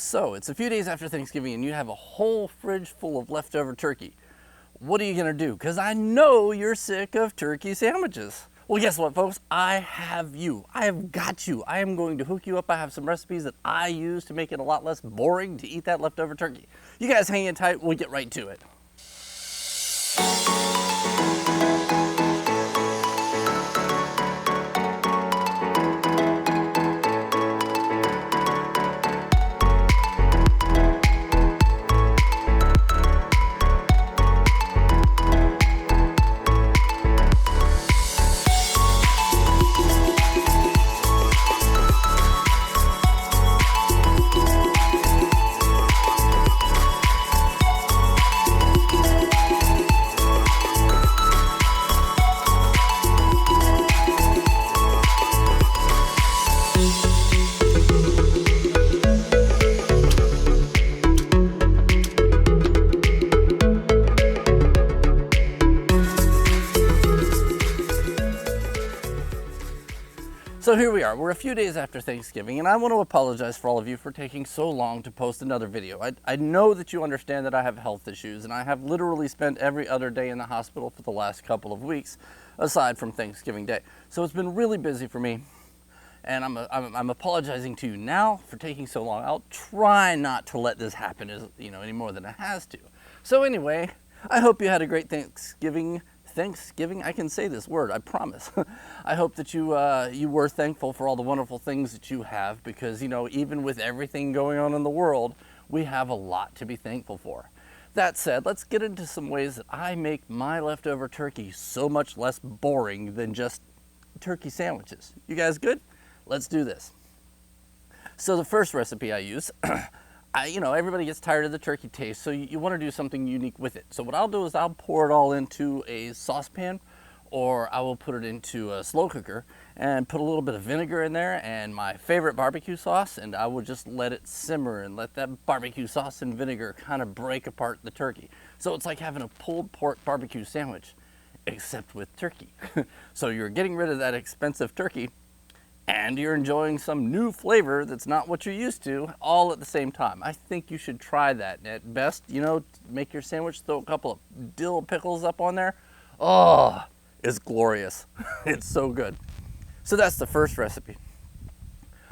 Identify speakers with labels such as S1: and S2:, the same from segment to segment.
S1: So it's a few days after Thanksgiving and you have a whole fridge full of leftover turkey. What are you gonna do? Because I know you're sick of turkey sandwiches. Well, guess what, folks? I have you. I have got you. I am going to hook you up. I have some recipes that I use to make it a lot less boring to eat that leftover turkey. You guys hang in tight. We'll get right to it. So here we are, we're a few days after Thanksgiving, and I want to apologize for all of you for taking so long to post another video. I know that you understand that I have health issues, and I have literally spent every other day in the hospital for the last couple of weeks, aside from Thanksgiving Day. So it's been really busy for me, and I'm apologizing to you now for taking so long. I'll try not to let this happen any more than it has to. So anyway, I hope you had a great Thanksgiving, I can say this word, I promise. I hope that you were thankful for all the wonderful things that you have, because even with everything going on in the world, we have a lot to be thankful for. That said, let's get into some ways that I make my leftover turkey so much less boring than just turkey sandwiches. You guys good? Let's do this. So the first recipe I use, everybody gets tired of the turkey taste, so you want to do something unique with it. So what I'll do is I'll pour it all into a saucepan, or I will put it into a slow cooker and put a little bit of vinegar in there and my favorite barbecue sauce, and I will just let it simmer and let that barbecue sauce and vinegar kind of break apart the turkey. So it's like having a pulled pork barbecue sandwich, except with turkey. So you're getting rid of that expensive turkey, and you're enjoying some new flavor that's not what you're used to, all at the same time. I think you should try that. At best, make your sandwich, throw a couple of dill pickles up on there. Oh, it's glorious. It's so good. So that's the first recipe.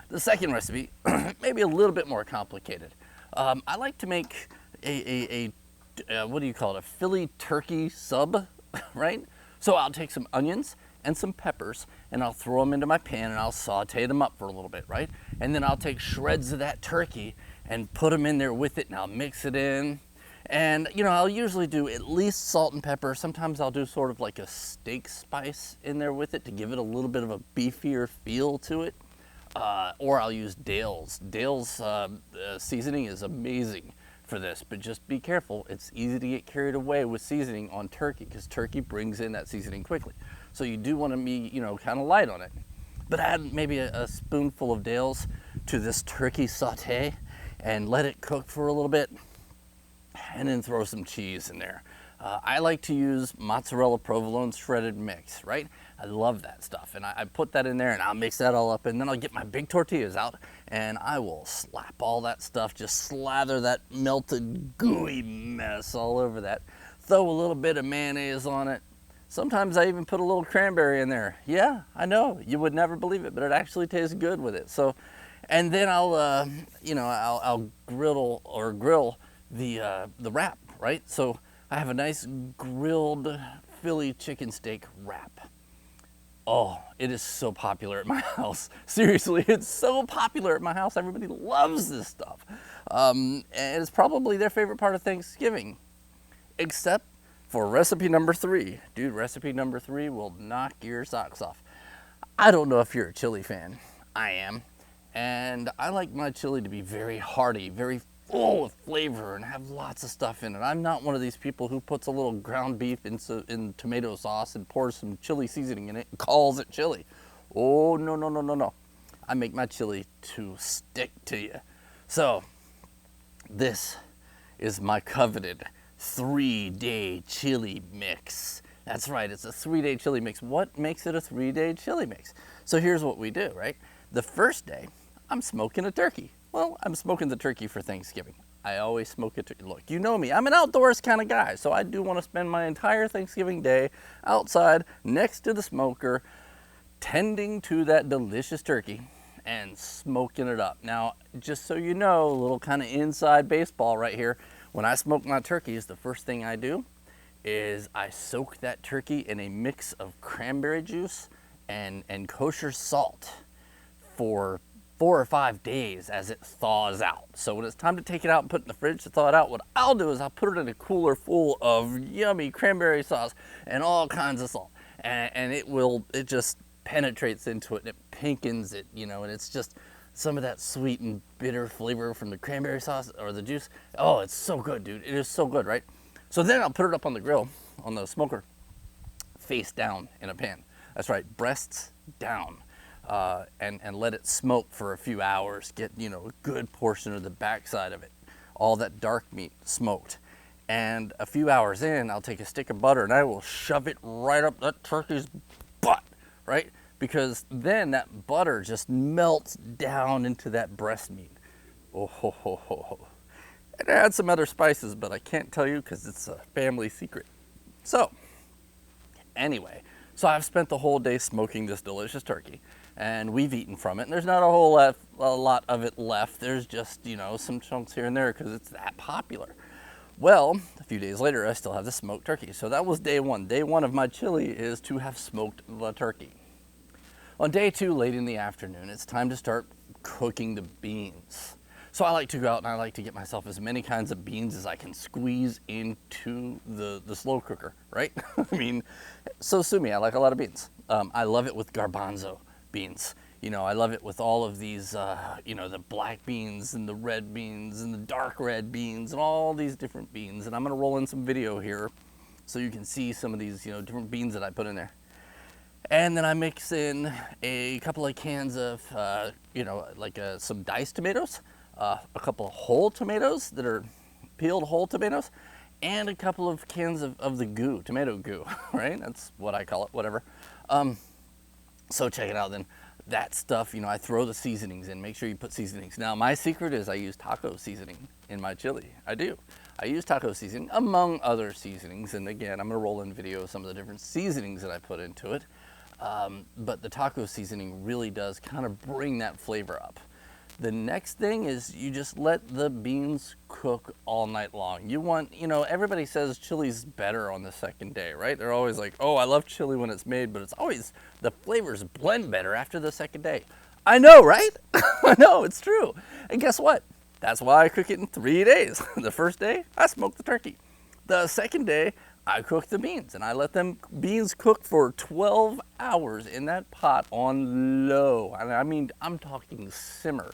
S1: The second recipe, maybe a little bit more complicated. I like to make a what do you call it, a Philly turkey sub, right? So I'll take some onions and some peppers, and I'll throw them into my pan and I'll saute them up for a little bit, right? And then I'll take shreds of that turkey and put them in there with it, and I'll mix it in. And I'll usually do at least salt and pepper. Sometimes I'll do sort of like a steak spice in there with it to give it a little bit of a beefier feel to it. Or I'll use Dale's. Dale's seasoning is amazing for this, but just be careful. It's easy to get carried away with seasoning on turkey, because turkey brings in that seasoning quickly. So you do want to be, kind of light on it. But add maybe a spoonful of Dale's to this turkey saute and let it cook for a little bit, and then throw some cheese in there. I like to use mozzarella provolone shredded mix, right? I love that stuff. And I put that in there and I'll mix that all up, and then I'll get my big tortillas out and I will slap all that stuff, just slather that melted gooey mess all over that. Throw a little bit of mayonnaise on it. Sometimes I even put a little cranberry in there. Yeah, I know, you would never believe it, but it actually tastes good with it. So, and then I'll grill the wrap, right? So I have a nice grilled Philly chicken steak wrap. Oh, it is so popular at my house. Seriously, it's so popular at my house. Everybody loves this stuff. And it's probably their favorite part of Thanksgiving, except for recipe number 3. Dude, recipe number 3 will knock your socks off. I don't know if you're a chili fan. I am. And I like my chili to be very hearty, very full of flavor, and have lots of stuff in it. I'm not one of these people who puts a little ground beef in tomato sauce and pours some chili seasoning in it and calls it chili. Oh, no, no, no, no, no. I make my chili to stick to you. So, this is my coveted 3-day chili mix. That's right, it's a 3-day chili mix. What makes it a 3-day chili mix? So here's what we do, right? The first day, I'm smoking a turkey. Well, I'm smoking the turkey for Thanksgiving. I always smoke it. Look, you know me. I'm an outdoors kind of guy, so I do want to spend my entire Thanksgiving day outside next to the smoker, tending to that delicious turkey and smoking it up. Now, just so you know, a little kind of inside baseball right here. When I smoke my turkeys, the first thing I do is I soak that turkey in a mix of cranberry juice and kosher salt for 4 or 5 days as it thaws out. So when it's time to take it out and put it in the fridge to thaw it out, what I'll do is I'll put it in a cooler full of yummy cranberry sauce and all kinds of salt. And it just penetrates into it and it pinkens it, you know, and it's just some of that sweet and bitter flavor from the cranberry sauce or the juice. Oh, it's so good, dude. It is so good, right? So then I'll put it up on the grill, on the smoker, face down in a pan. That's right, breasts down. And let it smoke for a few hours, get, you know, a good portion of the backside of it, all that dark meat smoked. And a few hours in, I'll take a stick of butter and I will shove it right up that turkey's butt, right? Because then that butter just melts down into that breast meat. Oh, ho, ho, ho, ho. And I add some other spices, but I can't tell you because it's a family secret. So, anyway, so I've spent the whole day smoking this delicious turkey, and we've eaten from it, and there's not a lot of it left. There's just, you know, some chunks here and there because it's that popular. Well, a few days later, I still have the smoked turkey. So that was day one. Day one of my chili is to have smoked the turkey. On day two, late in the afternoon, it's time to start cooking the beans. So I like to go out and I like to get myself as many kinds of beans as I can squeeze into the slow cooker, right? I mean, so sue me, I like a lot of beans. I love it with garbanzo beans. You know, I love it with all of these, you know, the black beans and the red beans and the dark red beans and all these different beans. And I'm gonna roll in some video here so you can see some of these, you know, different beans that I put in there. And then I mix in a couple of cans of, you know, like some diced tomatoes, a couple of whole tomatoes that are peeled whole tomatoes, and a couple of cans of the goo, tomato goo, right? That's what I call it, whatever. So check it out then. That stuff, you know, I throw the seasonings in. Make sure you put seasonings. Now, my secret is I use taco seasoning in my chili. I do. I use taco seasoning among other seasonings. And again, I'm going to roll in video of some of the different seasonings that I put into it. But the taco seasoning really does kind of bring that flavor up. The next thing is you just let the beans cook all night long. You want, you know, everybody says chili's better on the second day, right? They're always like, oh, I love chili when it's made, but it's always, the flavors blend better after the second day. I know, right? I know, it's true. And guess what? That's why I cook it in 3 days. The first day, I smoke the turkey. The second day, I cook the beans, and I let them beans cook for 12 hours in that pot on low. And I mean, I'm talking simmer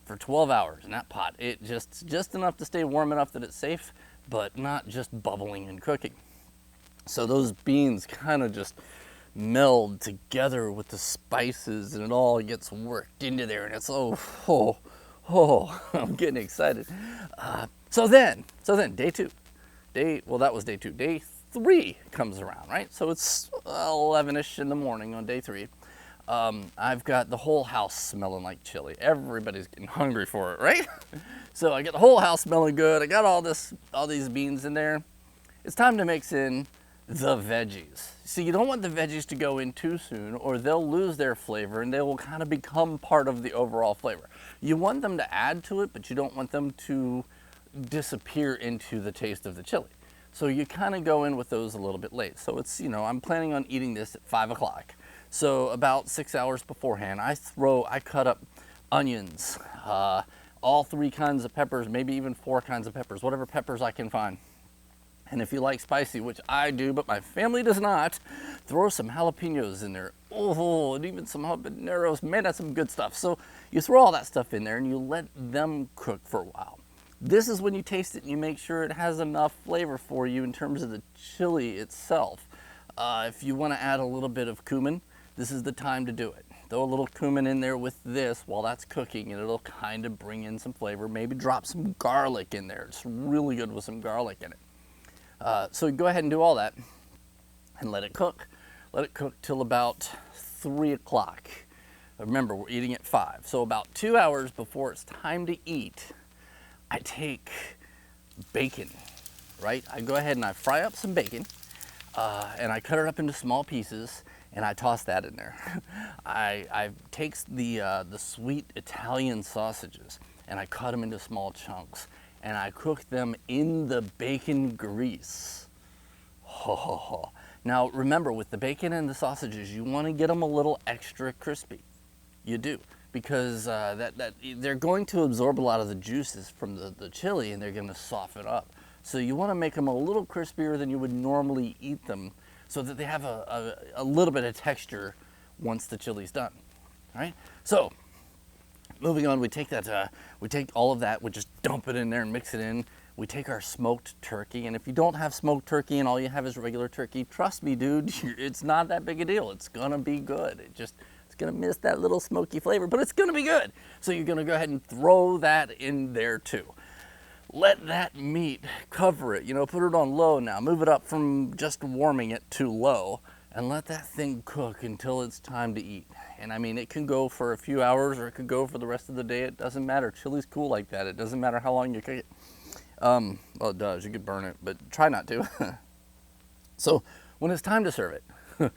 S1: for 12 hours in that pot. It just enough to stay warm enough that it's safe, but not just bubbling and cooking. So those beans kind of just meld together with the spices, and it all gets worked into there, and it's oh, I'm getting excited. So then, day two. Well, that was day two. Day three comes around, right? So it's 11-ish in the morning on day three. I've got the whole house smelling like chili. Everybody's getting hungry for it, right? So I get the whole house smelling good. I got all these beans in there. It's time to mix in the veggies. See, you don't want the veggies to go in too soon or they'll lose their flavor and they will kind of become part of the overall flavor. You want them to add to it, but you don't want them to disappear into the taste of the chili. So you kind of go in with those a little bit late. So it's, you know, I'm planning on eating this at 5 o'clock. So about 6 hours beforehand, I cut up onions, all 3 kinds of peppers, maybe even 4 kinds of peppers, whatever peppers I can find. And if you like spicy, which I do, but my family does not, throw some jalapenos in there. Oh, and even some habaneros. Man, that's some good stuff. So you throw all that stuff in there and you let them cook for a while. This is when you taste it and you make sure it has enough flavor for you in terms of the chili itself. If you want to add a little bit of cumin, this is the time to do it. Throw a little cumin in there with this while that's cooking and it'll kind of bring in some flavor. Maybe drop some garlic in there. It's really good with some garlic in it. So go ahead and do all that and let it cook. Let it cook till about 3 o'clock. Remember, we're eating at 5. So about 2 hours before it's time to eat, I take bacon, right? I go ahead and I fry up some bacon, and I cut it up into small pieces, and I toss that in there. I take the sweet Italian sausages, and I cut them into small chunks, and I cook them in the bacon grease. Ho, ho, ho. Now remember, with the bacon and the sausages, you want to get them a little extra crispy. You do, because they're going to absorb a lot of the juices from the chili, and they're going to soften up. So you want to make them a little crispier than you would normally eat them, so that they have a little bit of texture once the chili's done. All right. So moving on, we take all of that, we just dump it in there and mix it in. We take our smoked turkey, and if you don't have smoked turkey and all you have is regular turkey, trust me, dude, it's not that big a deal. It's gonna be good. It's gonna miss that little smoky flavor, but it's gonna be good. So you're gonna go ahead and throw that in there too. Let that meat cover it, put it on low now. Move it up from just warming it to low, and let that thing cook until it's time to eat. And I mean, it can go for a few hours or it could go for the rest of the day. It doesn't matter. Chili's cool like that. It doesn't matter how long you cook it. Well, it does. You could burn it, but try not to. So when it's time to serve it,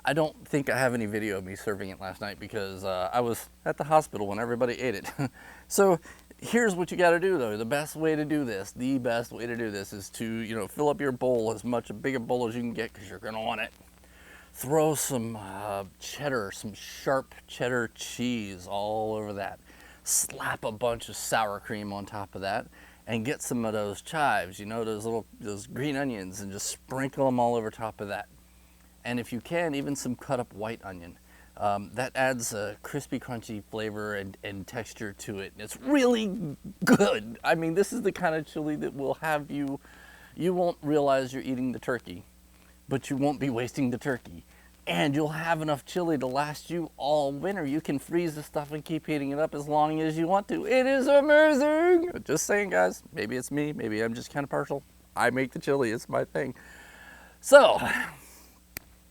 S1: I don't think I have any video of me serving it last night because I was at the hospital when everybody ate it. So here's what you got to do, though. The best way to do this is to, fill up your bowl, a big a bowl as you can get, because you're going to want it. Throw some cheddar, some sharp cheddar cheese all over that. Slap a bunch of sour cream on top of that. And get some of those chives, those green onions, and just sprinkle them all over top of that. And if you can, even some cut up white onion. That adds a crispy, crunchy flavor and texture to it. It's really good. I mean, this is the kind of chili that will have you won't realize you're eating the turkey, but you won't be wasting the turkey. And you'll have enough chili to last you all winter. You can freeze the stuff and keep heating it up as long as you want to. It is amazing. Just saying, guys. Maybe it's me. Maybe I'm just kind of partial. I make the chili. It's my thing. So,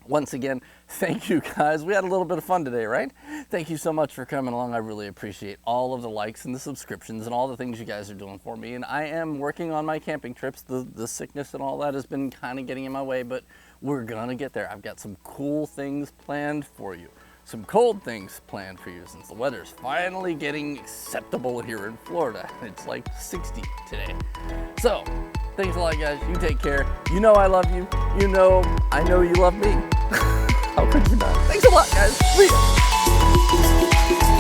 S1: once again, thank you, guys. We had a little bit of fun today, right? Thank you so much for coming along. I really appreciate all of the likes and the subscriptions and all the things you guys are doing for me. And I am working on my camping trips. The sickness and all that has been kind of getting in my way, but we're gonna get there. I've got some cool things planned for you. Some cold things planned for you since the weather's finally getting acceptable here in Florida. It's like 60 today. So, thanks a lot, guys. You take care. You know I love you. I know you love me. How could you not? Thanks a lot, guys. See ya.